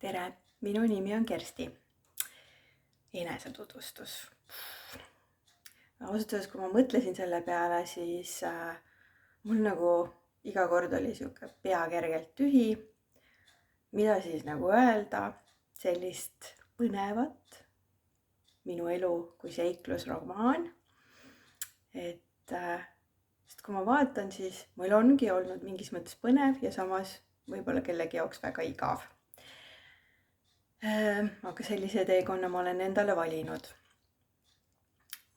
Tere, minu nimi on Kersti. Enesetutvustus. Ausalt öeldes, kui ma mõtlesin selle peale, siis mul nagu iga kord oli sihuke pea kergelt tühi. Mida siis nagu öelda sellist põnevat minu elu kui seiklusromaan. Sest kui ma vaatan, siis mul ongi olnud mingis mõttes põnev ja samas võib-olla kellegi jaoks väga igav. Aga sellise teekonna ma olen endale valinud.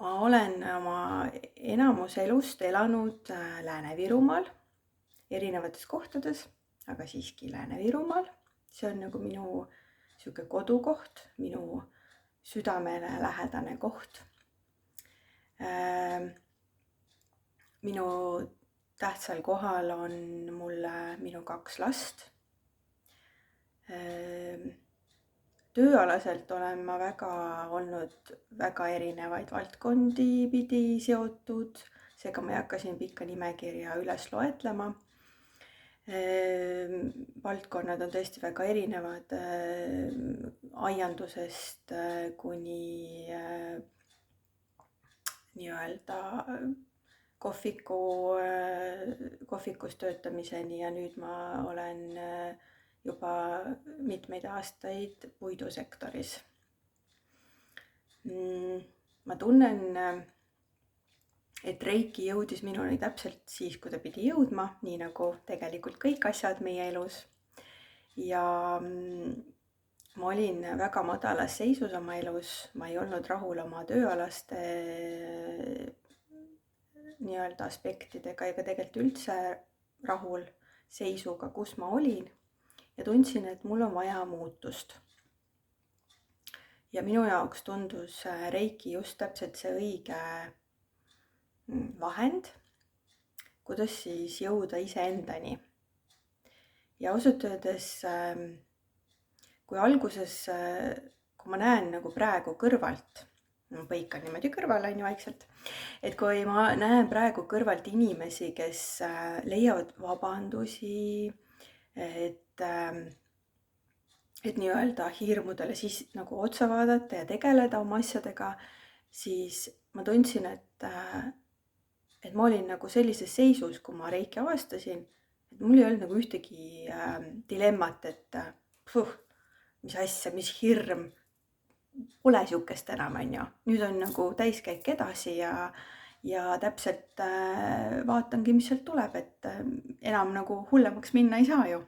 Ma olen oma enamus elust elanud Lääne-Virumaal, erinevates kohtades, aga siiski Lääne-Virumaal. See on nagu minu sihuke kodukoht, minu südamele lähedane koht. Minu tähtsal kohal on mulle minu 2 last. Tööalaselt olen ma olnud väga erinevaid valdkondi pidi seotud, seega ma ei hakka siin pikka nimekirja üles loetlema. Valdkonnad on tõesti väga erinevad, aiandusest kuni nii-öelda kohvikus töötamiseni ja nüüd ma olen juba mitmeid aastaid puidusektoris. Ma tunnen, et Reiki jõudis minuni täpselt siis, kui ta pidi jõudma, nii nagu tegelikult kõik asjad meie elus. Ja ma olin väga madalas seisus oma elus, ma ei olnud rahul oma tööalaste nii-öelda aspektidega ega tegelikult üldse rahul seisuga, kus ma olin. Ja tundsin, et mul on vaja muutust. Ja minu jaoks tundus Reiki just täpselt see õige vahend, kuidas siis jõuda iseendani. Ja ausalt öeldes, kui alguses, kui ma näen nagu praegu kõrvalt, ma põikan niimoodi kõrvale vaikselt, et kui ma näen praegu kõrvalt inimesi, kes leiavad vabandusi, et nii-öelda hirmudele siis nagu otsa vaadata ja tegeleda oma asjadega, siis ma tundsin, et ma olin nagu sellises seisus, kui ma Reiki avastasin, et mul ei olnud nagu ühtegi dilemmat, et mis asja, mis hirm, pole sihukest enam, on ju. Nüüd on nagu täiskäik edasi ja täpselt vaatangi, mis sealt tuleb, et enam nagu hullemaks minna ei saa ju.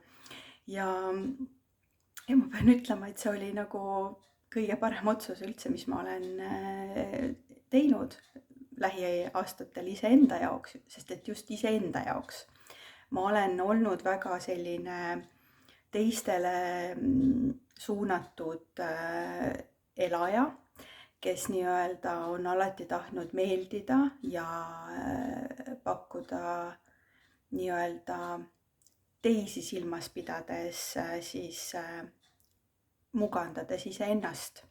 Ja ma pean ütlema, et see oli nagu kõige parem otsus üldse, mis ma olen teinud lähiaastatel iseenda jaoks, sest et just iseenda jaoks. Ma olen olnud väga selline teistele suunatud elaja, kes nii-öelda on alati tahtnud meeldida ja pakkuda nii-öelda teisi silmas pidades siis mugandades iseennast,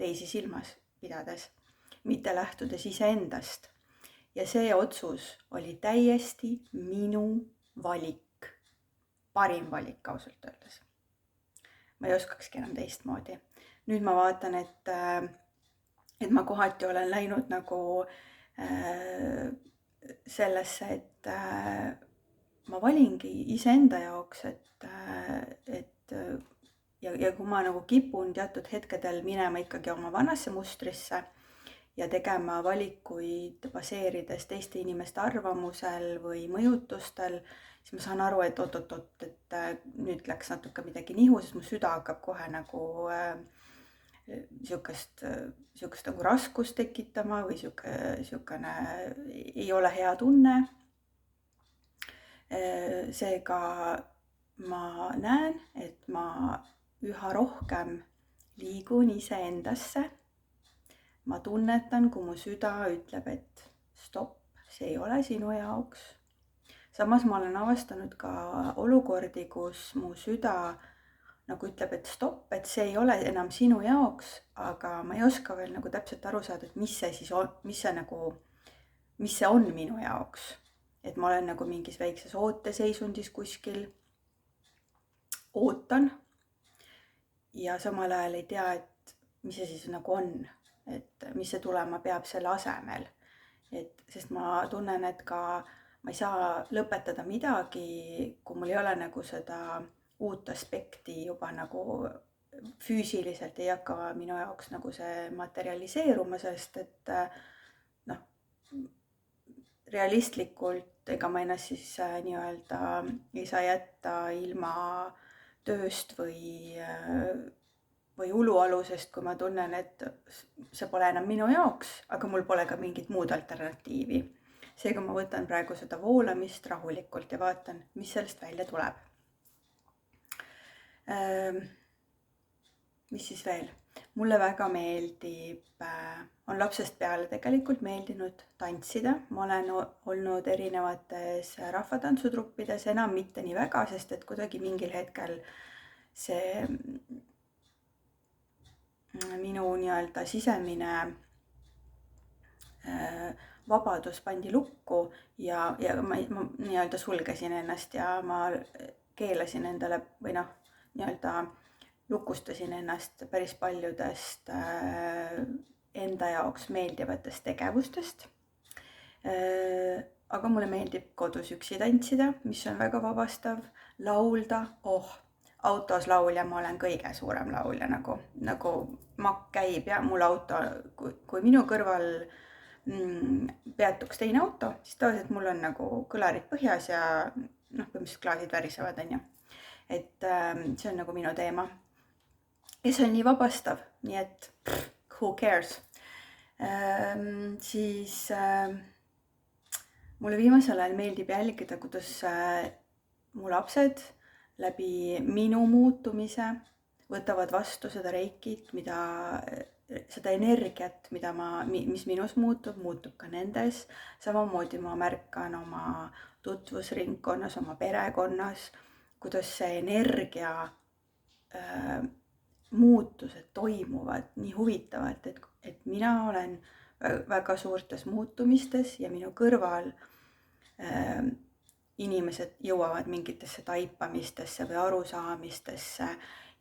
teisi silmas pidades, mitte lähtudes iseendast. Ja see otsus oli täiesti minu valik, parim valik ausalt öeldes. Ma ei oskakski enam teistmoodi. Nüüd ma vaatan, et ma kohati olen läinud nagu sellesse, et ma valingi iseenda jaoks, ja kui ma nagu kipun teatud hetkedel minema ikkagi oma vanasse mustrisse ja tegema valikuid baseerides teiste inimeste arvamusel või mõjutustel, siis ma saan aru, et et nüüd läks natuke midagi nihu, sest mu süda hakkab kohe nagu sihukest nagu raskust tekitama või sihukene ei ole hea tunne. Seega ma näen, et ma üha rohkem liigun iseendasse. Ma tunnetan, kui mu süda ütleb, et stopp, see ei ole sinu jaoks. Samas ma olen avastanud ka olukordi, kus mu süda nagu ütleb, et stopp, et see ei ole enam sinu jaoks, aga ma ei oska veel nagu täpselt aru saada, et mis see siis on, mis see on minu jaoks. Et ma olen nagu mingis väikses ooteseisundis kuskil, ootan ja samal ajal ei tea, et mis see siis nagu on, et mis see tulema peab selle asemel. Sest ma tunnen, et ka ma ei saa lõpetada midagi, kui mul ei ole nagu seda uut aspekti juba nagu füüsiliselt ei hakka minu jaoks nagu see materialiseeruma, sest et noh, realistlikult ega ma ennast siis nii-öelda ei saa jätta ilma tööst või ulualusest, kui ma tunnen, et see pole enam minu jaoks, aga mul pole ka mingit muud alternatiivi. Seega ma võtan praegu seda voolamist rahulikult ja vaatan, mis sellest välja tuleb. Mis siis veel? Mulle väga meeldib, on lapsest peale tegelikult meeldinud tantsida. Ma olen olnud erinevates rahvatantsutruppides, enam mitte nii väga, sest et kuidagi mingil hetkel see minu nii-öelda sisemine vabadus pandi lukku ja ma nii-öelda sulgesin ennast ja ma keelasin endale või noh, nii-öelda lukustasin ennast päris paljudest enda jaoks meeldivatest tegevustest. Aga mulle meeldib kodus üksi tantsida, mis on väga vabastav, laulda, autos laulja, ma olen kõige suurem laulja, nagu makk käib ja mul auto, kui minu kõrval peatuks teine auto, siis tavaliselt mul on nagu kõlarid põhjas ja põhimõtteliselt klaasid värisevad, on ju. Et see on nagu minu teema. Ja see on nii vabastav, nii et who cares. Siis mulle viimasel ajal meeldib jälgida, kuidas mu lapsed läbi minu muutumise võtavad vastu seda reikit, seda energiat, mis minus muutub ka nendes. Samamoodi ma märkan oma tutvusringkonnas, oma perekonnas, kuidas see energia muutused toimuvad nii huvitavalt, et mina olen väga suurtes muutumistes ja minu kõrval inimesed jõuavad mingitesse taipamistesse või arusaamistesse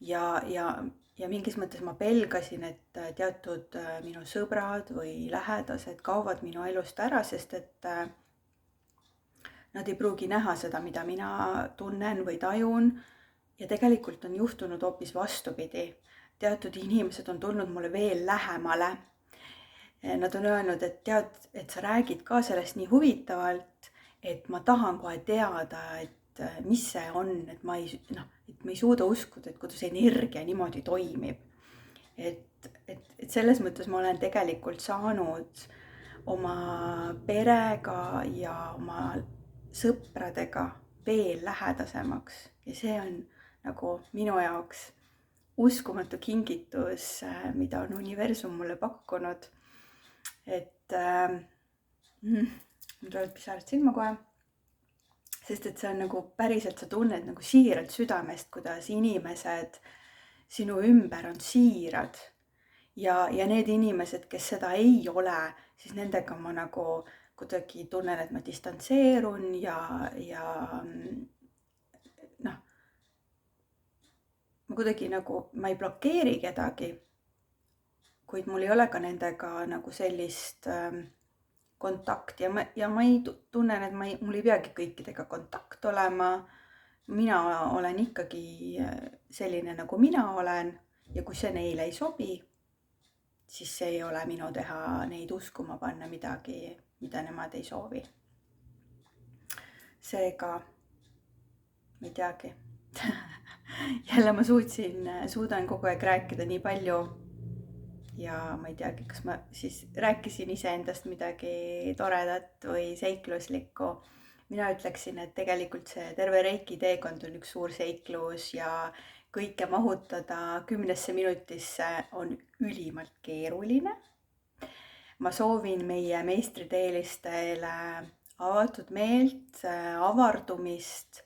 ja mingis mõttes ma pelgasin, et teatud minu sõbrad või lähedased kaovad minu elust ära, sest et nad ei pruugi näha seda, mida mina tunnen või tajun. Ja tegelikult on juhtunud hoopis vastupidi. Teatud inimesed on tulnud mulle veel lähemale. Nad on öelnud, et tead, et sa räägid ka sellest nii huvitavalt, et ma tahan kohe teada, et mis see on, et ma ei suuda uskuda, et kuidas energia niimoodi toimib. Et selles mõttes ma olen tegelikult saanud oma perega ja oma sõpradega veel lähedasemaks ja see on nagu minu jaoks uskumatu kingitus, mida on universum mulle pakkunud. Et mul tulevad pisarad silma kohe, sest et see on nagu päriselt, sa tunned nagu siiralt südamest, kuidas inimesed sinu ümber on siirad ja need inimesed, kes seda ei ole, siis nendega ma nagu kuidagi tunnen, et ma distantseerun ja ma kuidagi nagu, ma ei blokeeri kedagi, kuid mul ei ole ka nendega nagu sellist kontakti ja ma ei tunnen, et mul ei peagi kõikidega kontakt olema. Mina olen ikkagi selline, nagu mina olen ja kui see neile ei sobi, siis see ei ole minu teha neid uskuma panna midagi, mida nemad ei soovi. Seega, ma ei teagi. Jälle ma suudan kogu aeg rääkida nii palju ja ma ei teagi, kas ma siis rääkisin iseendast midagi toredat või seikluslikku. Mina ütleksin, et tegelikult see terve reiki teekond on üks suur seiklus ja kõike mahutada 10 minutisse on ülimalt keeruline. Ma soovin meie meistriteelistele avatud meelt, avardumist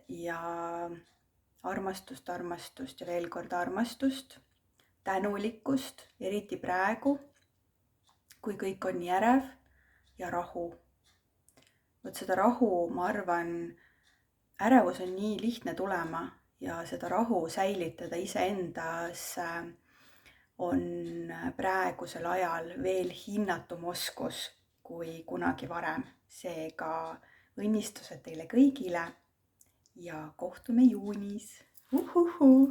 ja armastust ja veel kord armastust, tänulikkust, eriti praegu, kui kõik on järev ja rahu. Võt seda rahu, ma arvan, ärevus on nii lihtne tulema ja seda rahu säilitada iseendas on praegusel ajal veel hinnatum oskus kui kunagi varem. Seega õnnistused teile kõigile ja kohtume juunis. Uhuhu!